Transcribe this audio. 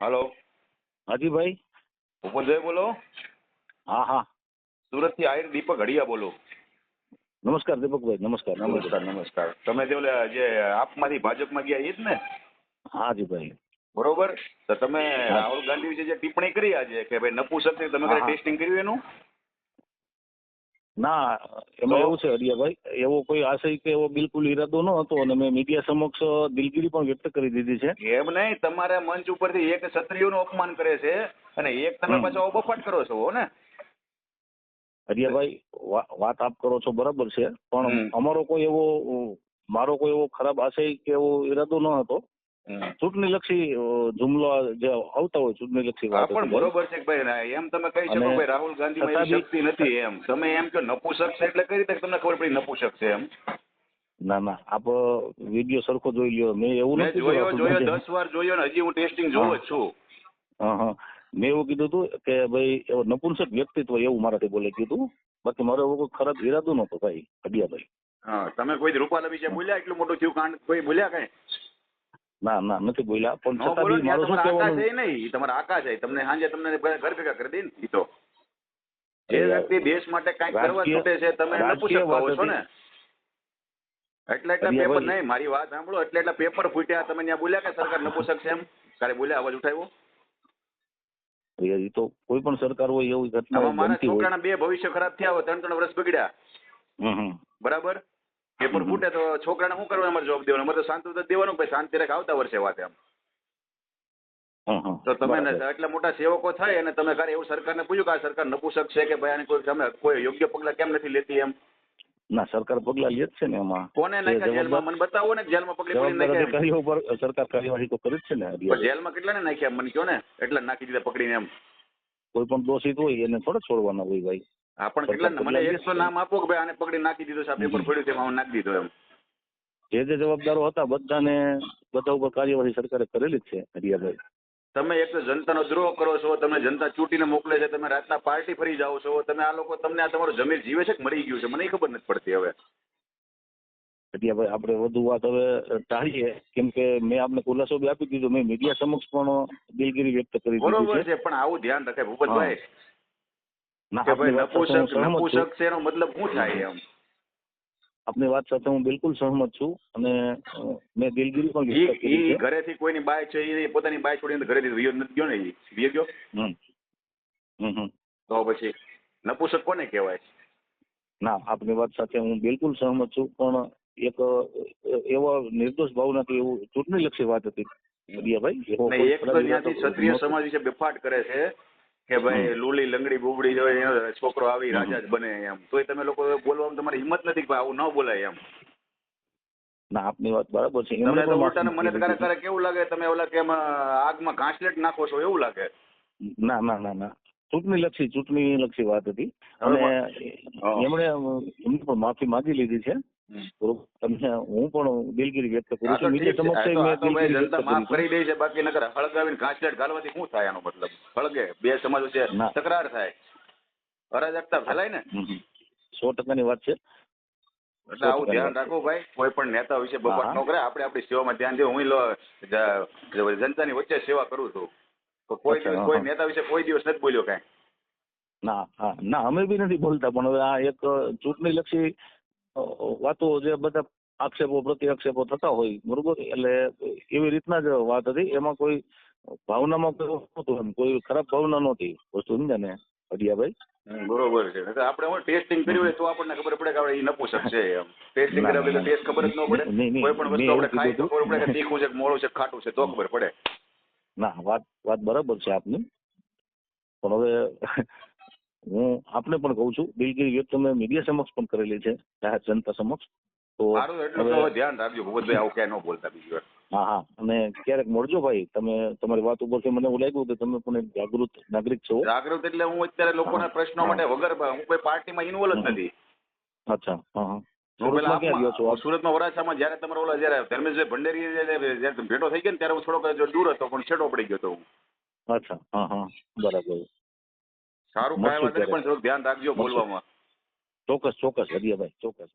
હાલો, હાજી ભાઈ. ભૂપતભાઈ બોલો? હા હા, સુરતથી આહિર દીપક હડિયા બોલો. નમસ્કાર દીપકભાઈ. નમસ્કાર નમસ્કાર નમસ્કાર. તમે તે ઓલા જે આપમાંથી ભાજપમાં ગયા એ જ ને? હાજી ભાઈ. બરોબર. તો તમે હા રાહુલ ગાંધી વિશે જે ટિપ્પણી કરી આજે કે ભાઈ નપુસક ને તમે હા કઈ હા. ટેસ્ટિંગ કર્યું એનું? ના, તો એમાં એવું છે હરિયાભાઈ, એવો કોઈ આશય કે એવો બિલકુલ ઈરાદો ન હતો અને મેં મીડિયા સમક્ષ દિલગીરી પણ વ્યક્ત કરી દીધી છે. એમ નહીં, તમારા મંચ ઉપરથી એક ક્ષત્રિયોનું અપમાન કરે છે અને એક તમે હમ. પાછો બફાટ કરો છો ને? હરિયાભાઈ, વાત આપ કરો છો બરાબર છે, પણ હમ અમારો કોઈ એવો મારો કોઈ એવો ખરાબ આશય કે એવો ઈરાદો ન હતો. હમ. ચૂંટણીલક્ષી જુમલો જે આવતા હોય ચૂંટણીલક્ષી હા વાત પણ હતી ભાઈ. બરોબર છે કે ભાઈ એમ તમે કહી શકો અને ભાઈ રાહુલ ગાંધીમાં છતાં એવી બી શક્તિ નથી એમ. તમે એમ કહો નપુસક છે એટલે કઈ રીતે તમને ખબર પડી નપુસક છે એમ? ના ના, આપ વિડીયો સરખો જોઈ લ્યો. મેં એવું મેં નથી જોયો રાહુલ જોયો ગાંધી. 10 વાર જોયો ને હજી હું ટેસ્ટિંગ જોઉં હા જ છું. હા હા, મેં એવું કીધું હતું કે ભાઈ એવો નપુંસક વ્યક્તિત્વ એવું મારાથી બોલે કીધું. બાકી મારો એવો કોઈ ખરાબ ઈરાદો નહોતો ભાઈ હડિયાભાઈ. હા, તમે કોઈ રૂપાલા વિશે બોલ્યા એટલું મોટું થયું કાંડ કોઈ બોલ્યા કઈ? ના ના, નથી બોલ્યા, પણ ન છતાં બોલો બી ને મારો શું તમારા આકાશ કહેવાનું. છે નહીં, ઈ તમારા આકાશ છે. તમને સાંજે તમને ઘર ભેગા કરી દે ને ઈ તો. જે અરે યાર, વ્યક્તિ દેશ માટે કાંઈક કરવા રાજકીય છૂટે છે તમે નપુસક રાજકીય વાત કહો છો હતી ને? એટલા પેપર હરિયાભાઈ. નહીં, મારી વાત સાંભળો. એટલા પેપર ફૂટ્યા. તમે ત્યાં બોલ્યા કે સરકાર નપુસક છે એમ? કાલે બોલ્યા, અવાજ ઉઠાવ્યો? યાર, ઈ તો કોઈ પણ સરકાર હોય એવી ઘટનાઓ આમાં મારા બનતી હોય. છોકરાના 2 ભવિષ્ય ખરાબ થયા હોય, 3 વર્ષ બગડ્યા. હમ. બરાબર. પેપર ફૂટે તો છોકરાને શું કરવાનું? અમારે જવાબ દેવાનો? અમારે તો શાંતિ તો દેવાનું ભાઈ, શાંતિ રાખ, આવતા વર્ષે વાત એમ. તો તમે બરાબર. એટલા મોટા સેવકો થાય અને તમે ક્યારે એવું સરકારને પૂછ્યું કે આ સરકાર નપુસક છે કે ભાઈ આને કોઈ તમે કોઈ યોગ્ય પગલા કેમ નથી લેતી એમ? ના, સરકાર પગલા લે જ છે ને એમાં. કોને જે નાખ્યા જેલમાં? જવાબદાર મને બતાવો ને, જેલમાં પકડી પકડી જવાબદાર નાખ્યા એમ. અધિકારીઓ ઉપર સરકાર કાર્યવાહી તો કરે જ છે ને પણ હરિયાભાઈ. જેલમાં કેટલાને નાખ્યા મને કહો ને? એટલા નાખી દીધા પકડીને એમ. કોઈ પણ દોષિત હોય એને થોડા છોડવાના હોય ભાઈ. હા પણ સરકાર કેટલા? મને પગલા લે એક તો છે. નામ આપો કે ભાઈ આને પકડી નાખી દીધો છે, આ પેપર ફોડ્યું તેમાં હું નાખી દીધો એમ. જે જવાબદારો હતા બધા ઉપર કાર્યવાહી સરકારે કરેલી જ છે હરિયાભાઈ. તમે એક તો જનતાનો દ્રોહ કરો છો, તમે જનતા ચૂંટીને મોકલે છે, તમે રાતના પાર્ટી ફરી જાઓ છો, તમે આ લોકો તમને આ તમારું જમીર જીવે છે કે મરી ગયું છે મને ખબર નથી પડતી હવે. હરિયાભાઈ, આપણે વધુ વાત હવે ટાળીએ, કેમ કે મેં આપને ખુલાસો બી આપી દીધો. મેં મીડિયા સમક્ષ પણ દિલગીરી વ્યક્ત કરી દીધી બરોબર છે. છે, પણ આવું ધ્યાન રખાય હા. ભૂપતભાઈ ના, કે આપની ભાઈ વાત સાથે હું સહમત છું. નપુસક છે એનો મતલબ શું થાય એમ? આપની વાત સાથે હું બિલકુલ સહમત છું અને મેં દિલગીરી પણ વ્યક્ત કરી ઈ છે. ઘરેથી કોઈની બાય છે એ પોતાની બાય છોડીને ઘરેથી વિયો નથી ગયો ને? ઈ વિયો ગયો હમ હમ. તો પછી નપુસક કોને કહેવાય? ના, આપની વાત સાથે હું બિલકુલ સહમત છું, પણ એક એવો નિર્દોષ ભાવનાથી એવું ચૂંટણીલક્ષી વાત હતી હરિયાભાઈ. એવો ને કોઈ એક ખરાબ તો ઈરાદો ત્યાંથી ક્ષત્રિય નહોતો. સમાજ વિશે બેફાટ કરે છે કે ભાઈ લુલી લંગડી બુબડી હોય એનો છોકરો આવી હમ. રાજા જ બને એમ. તોય તમે લોકો બોલવામાં તમારી હિંમત નથી કે ભાઈ આવું ન બોલાય એમ. ના, આપની વાત બરાબર છે. એમણે તમને તો પણ માફી ઉલટાને મને માંગી તો લીધી ક્યારેક કેવું લાગે તમે ઓલા કે આગમાં ઘાસલેટ નાખો છો એવું લાગે. છે. ના ના ના ના, ચૂંટણીલક્ષી વાત હતી હવે અને હા. એમણે પણ માફી માંગી લીધી છે. બરોબર. તમને હું પણ દિલગીરી વ્યક્ત કરું આ તો છું. ઠીક મીડિયા છે. સમક્ષ આ મેં તો ભાઈ દિલગીરી વ્યક્ત જનતા માફ કરી કરી દે છે, બાકી નકર હળગાવીને ઘાસલેટ ઘાલવાથી શું થાય? આનો મતલબ હળગે બે સમાજ વચ્ચે છે. ના. તકરાર થાય, અરાજકતા ફેલાય ને. 100% વાત છે. એટલે આવું 100% ધ્યાન વાત છે. રાખવું ભાઈ, કોઈ પણ નેતા વિશે હા બફાટ હા. ન કરે. આપણે આપણી સેવામાં ધ્યાન દે. હું જનતાની વચ્ચે સેવા કરું છું, તો કોઈ અચ્છા. દિવસ હા કોઈ હા. નેતા વિશે કોઈ દિવસ નથી બોલ્યો કાંઈ. ના હા ના, અમે બી નથી બોલતા, પણ હવે આ એક ચૂંટણીલક્ષી વાતો જે બધા આક્ષેપો પ્રતિ આક્ષેપો થતા હોય, બરોબર, એટલે એવી રીતના જ વાત હતી. એમાં કોઈ ભાવનામાં કોઈ નહોતું, એમ કોઈ ખરાબ ભાવના નહોતી વસ્તુ, સમજ્યા ને હરિયાભાઈ? બરોબર છે. નકર આપણે હું ટેસ્ટિંગ કર્યું હોય તો આપણને ખબર પડે કે આપણે ઈ નપુસક છે એમ. ટેસ્ટિંગ ના કર્યા ના વગર ના ટેસ્ટ ખબર જ ન પડે. નહીં નહીં, કોઈ પણ મેં વસ્તુ એવું આપણે ખાઈ તો કીધું ખબર પડે કે હતું. તીખું છે કે મોળું છે કે ખાટું છે તો ખબર પડે. ના, વાત બરાબર છે આપની, પણ હવે હું આપને પણ કહું છું, દિલગીરી વ્યક્ત મેં મીડિયા સમક્ષ પણ કરેલી છે, જાહેર જનતા સમક્ષ. તો મારું એટલું હવે તો ધ્યાન રાખજો ભગવતભાઈ, આવું ક્યાંય ન બોલતા બીજી વાર. હા હા, અને ક્યારેક મળજો ભાઈ. તમારી વાત ઉપરથી મને એવું લાગ્યું કે તમે પણ એક જાગૃત નાગરિક છો. જાગૃત એટલે હું અત્યારે લોકોના પ્રશ્નો હા. માટે વગર હું કોઈ પાર્ટીમાં ઇન્વોલ્વ જ નથી. અચ્છા. હા હા. હું પેલા સુરતમાં ક્યાં રહ્યો છો આપ? સુરતમાં વરાછામાં જયારે તમારો ઓલા જયારે ધર્મેશભાઈ ભંડેરી જયારે ભેટો થઈ ગયો ને ત્યારે હું થોડોક દૂર હતો, પણ છેટો પડી ગયો હતો હું. અચ્છા. હા હા, બરાબર. સારું, કાંઈ મળશું વાંધો નહીં, ત્યારે. પણ થોડુંક ધ્યાન રાખજો મળશું. બોલવામાં. ચોક્કસ હરિયાભાઈ, ચોક્કસ.